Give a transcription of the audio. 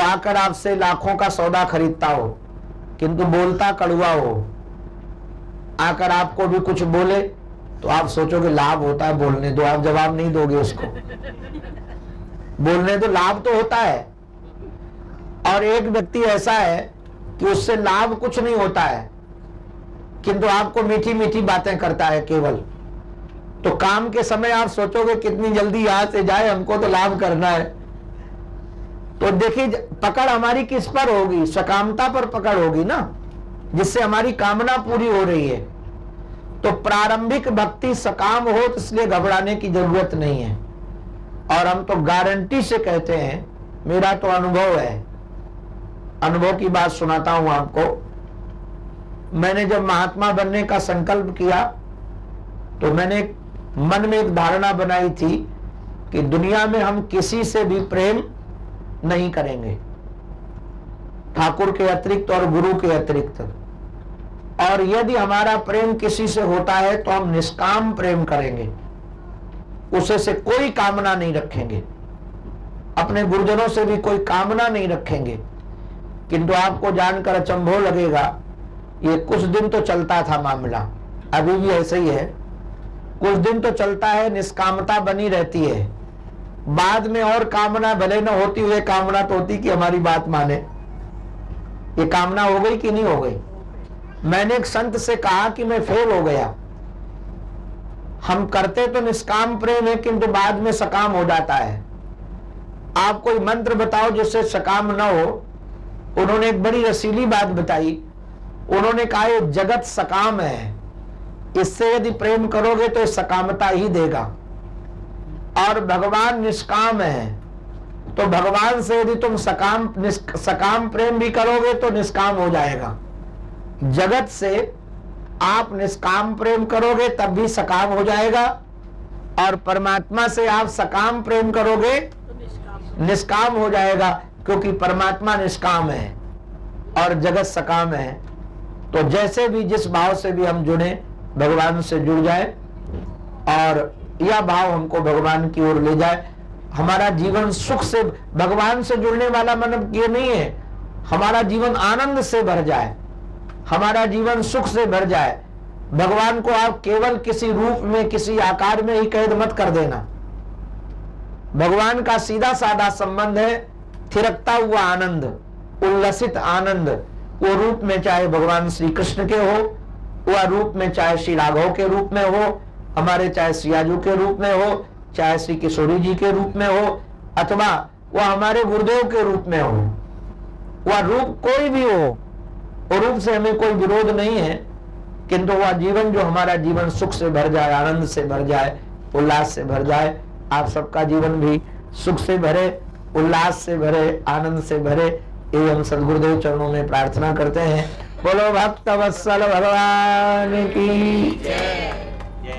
आकर आपसे लाखों का सौदा खरीदता हो किंतु बोलता कड़वा हो, आकर आपको भी कुछ बोले तो आप सोचोगे लाभ होता है, बोलने दो, आप जवाब नहीं दोगे उसको। बोलने दो, लाभ तो होता है। और एक व्यक्ति ऐसा है कि उससे लाभ कुछ नहीं होता है किंतु आपको मीठी मीठी बातें करता है केवल। तो काम के समय आप सोचोगे कितनी जल्दी यहां से जाए, हमको तो लाभ करना है। तो देखिए पकड़ हमारी किस पर होगी, सकामता पर पकड़ होगी ना, जिससे हमारी कामना पूरी हो रही है। तो प्रारंभिक भक्ति सकाम हो, तो इसलिए घबराने की जरूरत नहीं है। और हम तो गारंटी से कहते हैं, मेरा तो अनुभव है, अनुभव की बात सुनाता हूं आपको। मैंने जब महात्मा बनने का संकल्प किया तो मैंने मन में एक धारणा बनाई थी कि दुनिया में हम किसी से भी प्रेम नहीं करेंगे, ठाकुर के अतिरिक्त और गुरु के अतिरिक्त। और यदि हमारा प्रेम किसी से होता है तो हम निष्काम प्रेम करेंगे, उसे से कोई कामना नहीं रखेंगे, अपने गुरुजनों से भी कोई कामना नहीं रखेंगे। किंतु आपको जानकर अचंभव लगेगा, ये कुछ दिन तो चलता था मामला, अभी भी ऐसे ही है। कुछ दिन तो चलता है, निष्कामता बनी रहती है, बाद में और कामना भले न होती हुए कामना तो होती कि हमारी बात माने। ये कामना हो गई कि नहीं हो गई? मैंने एक संत से कहा कि मैं फेल हो गया, हम करते तो निष्काम प्रेम है किंतु बाद में सकाम हो जाता है, आप कोई मंत्र बताओ जिससे सकाम न हो। उन्होंने एक बड़ी रसीली बात बताई, उन्होंने कहा ये जगत सकाम है, इससे यदि प्रेम करोगे तो सकामता ही देगा। और भगवान निष्काम है, तो भगवान से यदि तुम सकाम प्रेम भी करोगे तो निष्काम हो जाएगा। जगत से आप निष्काम प्रेम करोगे तब भी सकाम हो जाएगा, और परमात्मा से आप सकाम प्रेम करोगे निष्काम हो जाएगा, क्योंकि परमात्मा निष्काम है और जगत सकाम है। तो जैसे भी जिस भाव से भी हम जुड़े, भगवान से जुड़ जाए और यह भाव हमको भगवान की ओर ले जाए। हमारा जीवन सुख से, भगवान से जुड़ने वाला मतलब ये नहीं है हमारा जीवन आनंद से भर जाए, हमारा जीवन सुख से भर जाए। भगवान को आप केवल किसी रूप में, किसी आकार में ही कैद मत कर देना। भगवान का सीधा साधा संबंध है थिरकता हुआ आनंद, उल्लसित आनंद। वो रूप में चाहे भगवान श्री कृष्ण के हो, वह रूप में चाहे श्री राघव के रूप में हो, हमारे चाहे सियाजू के रूप में हो, चाहे श्री किशोरी जी के रूप में हो, अथवा वह हमारे गुरुदेव के रूप में हो, वह रूप कोई भी हो, वो रूप से हमें कोई विरोध नहीं है। किंतु वह जीवन जो हमारा जीवन सुख से भर जाए, आनंद से भर जाए, उल्लास से भर जाए। आप सबका जीवन भी सुख से भरे, उल्लास से भरे, आनंद से भरे, ये हम सद्गुरुदेव चरणों में प्रार्थना करते हैं। बोलो भक्त वत्सल भगवान की जय।